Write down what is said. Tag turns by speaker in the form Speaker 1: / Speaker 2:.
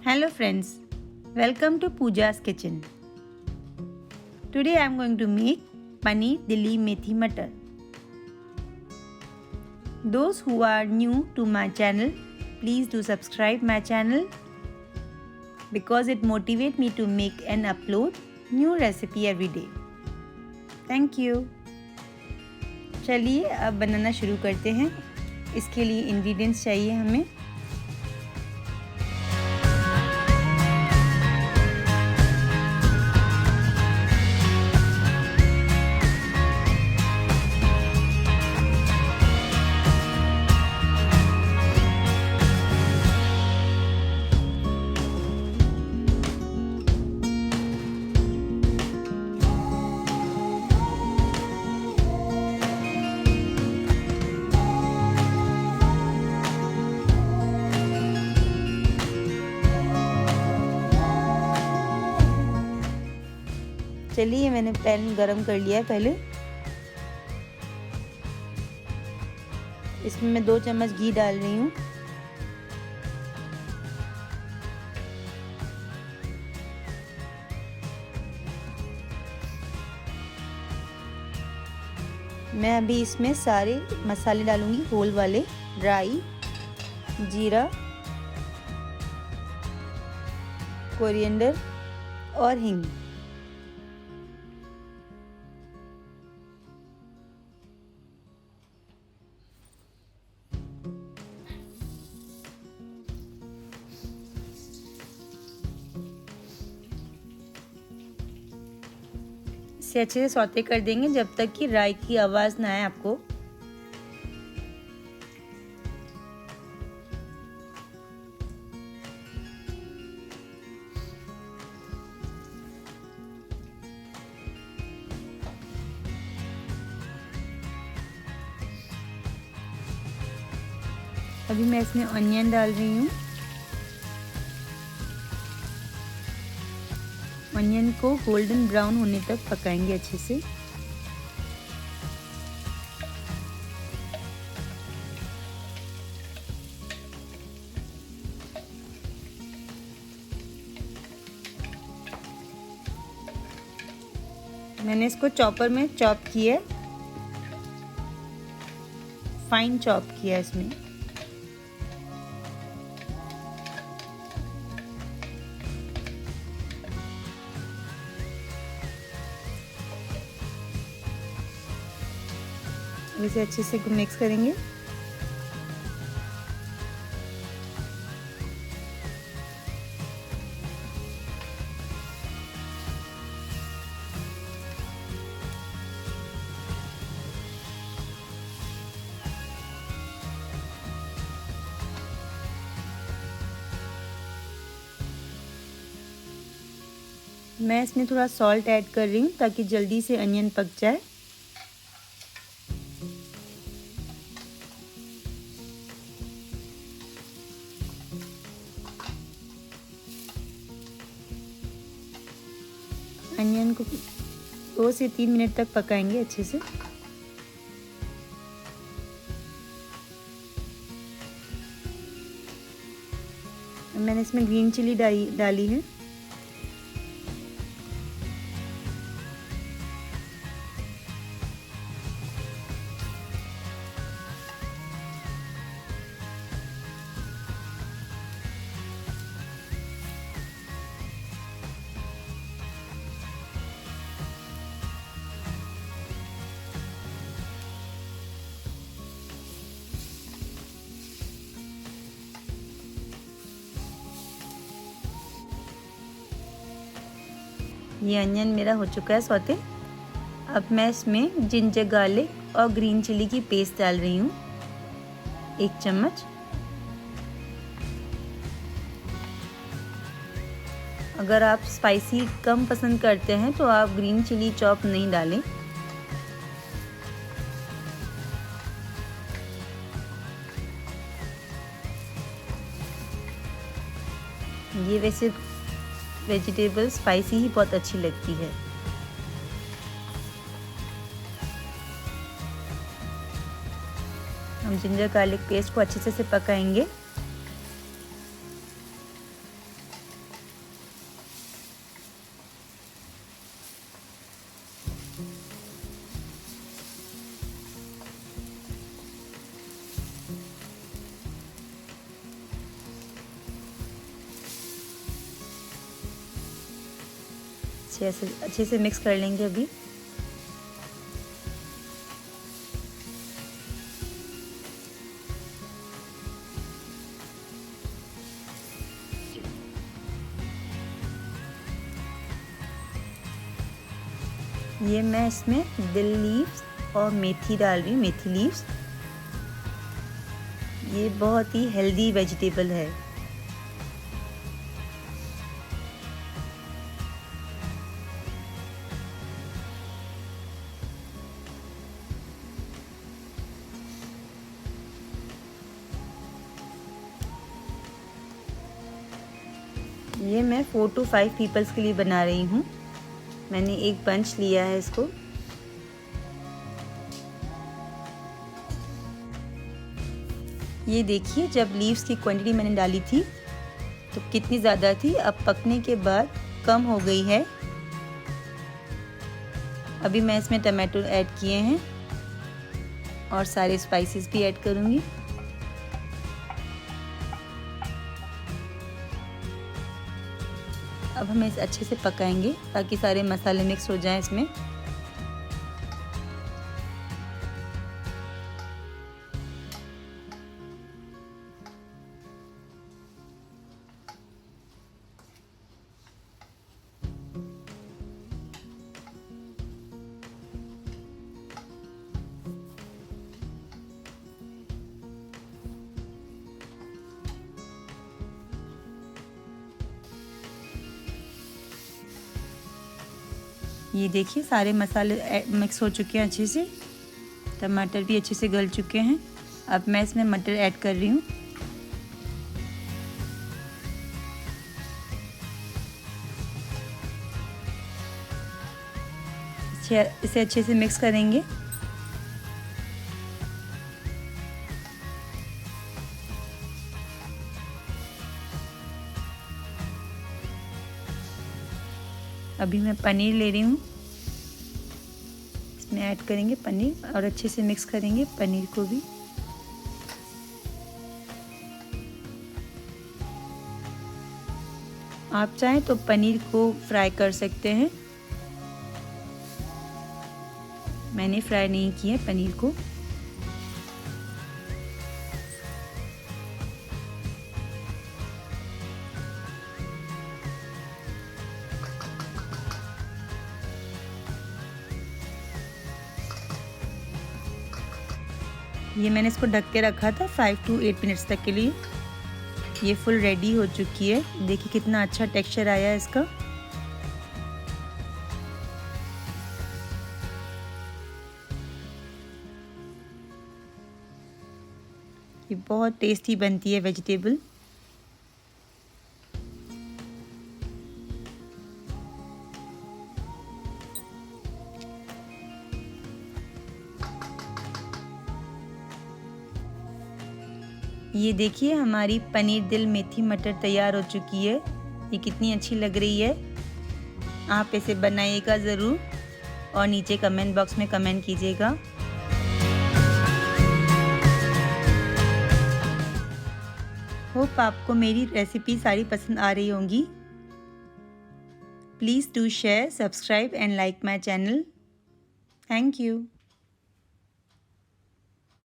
Speaker 1: Hello friends, welcome to Pooja's Kitchen. Today I am going to make Paneer Dili Methi Matar. Those who are new to my channel, please do subscribe my channel because it motivates me to make and upload new recipe every day. Thank you. चलिए अब बनाना शुरू करते हैं। इसके लिए ingredients चाहिए हमें। चलिए मैंने पैन गरम कर लिया है। पहले इसमें मैं 2 चम्मच घी डाल रही हूँ। मैं अभी इसमें सारे मसाले डालूंगी, होल वाले, राई, जीरा, कोरिएंडर और हींग। इसे अच्छे से सौते कर देंगे जब तक कि राई की आवाज़ ना आए आपको। अभी मैं इसमें ऑनियन डाल रही हूँ। ऑनियन को गोल्डन ब्राउन होने तक पकाएंगे अच्छे से। मैंने इसको चॉपर में चॉप किया, फाइन चॉप किया इसमें। इसे अच्छे से मिक्स करेंगे। मैं इसमें थोड़ा सॉल्ट ऐड कर रही हूँ ताकि जल्दी से अनियन पक जाए। अनियन को 2 से 3 मिनट तक पकाएंगे अच्छे से। मैंने इसमें ग्रीन चिली डाली है। ये अनियन मेरा हो चुका है सौते। अब मैं इसमें जिंजर गार्लिक और ग्रीन चिली की पेस्ट डाल रही हूँ, 1 चम्मच। अगर आप स्पाइसी कम पसंद करते हैं तो आप ग्रीन चिली चॉप नहीं डालें। ये वैसे वेजिटेबल स्पाइसी ही बहुत अच्छी लगती है। हम जिंजर गार्लिक पेस्ट को अच्छे से पकाएंगे। अच्छे से मिक्स कर लेंगे अभी। ये मैं इसमें दिल लीव्स और मेथी डाल रही हूँ, मेथी लीव्स। ये बहुत ही हेल्दी वेजिटेबल है। ये मैं 4 to 5 पीपल्स के लिए बना रही हूँ। मैंने एक बंच लिया है इसको। ये देखिए, जब लीव्स की क्वांटिटी मैंने डाली थी तो कितनी ज़्यादा थी, अब पकने के बाद कम हो गई है। अभी मैं इसमें टमाटो ऐड किए हैं और सारे स्पाइसेस भी ऐड करूँगी। अब हम इसे अच्छे से पकाएंगे ताकि सारे मसाले मिक्स हो जाएं इसमें। ये देखिए, सारे मसाले मिक्स हो चुके हैं अच्छे से। टमाटर भी अच्छे से गल चुके हैं। अब मैं इसमें मटर ऐड कर रही हूँ। इसे अच्छे से मिक्स करेंगे। अभी मैं पनीर ले रही हूँ, इसमें ऐड करेंगे पनीर और अच्छे से मिक्स करेंगे पनीर को भी। आप चाहें तो पनीर को फ्राई कर सकते हैं, मैंने फ्राई नहीं किया पनीर को। ये मैंने इसको ढक के रखा था 5 to 8 मिनट्स तक के लिए। ये फुल रेडी हो चुकी है। देखिए कितना अच्छा टेक्सचर आया है इसका। ये बहुत टेस्टी बनती है वेजिटेबल। ये देखिए, हमारी पनीर दिल मेथी मटर तैयार हो चुकी है। ये कितनी अच्छी लग रही है। आप इसे बनाइएगा ज़रूर और नीचे कमेंट बॉक्स में कमेंट कीजिएगा। होप आपको मेरी रेसिपी सारी पसंद आ रही होंगी। Please do share, subscribe and like my channel. Thank you.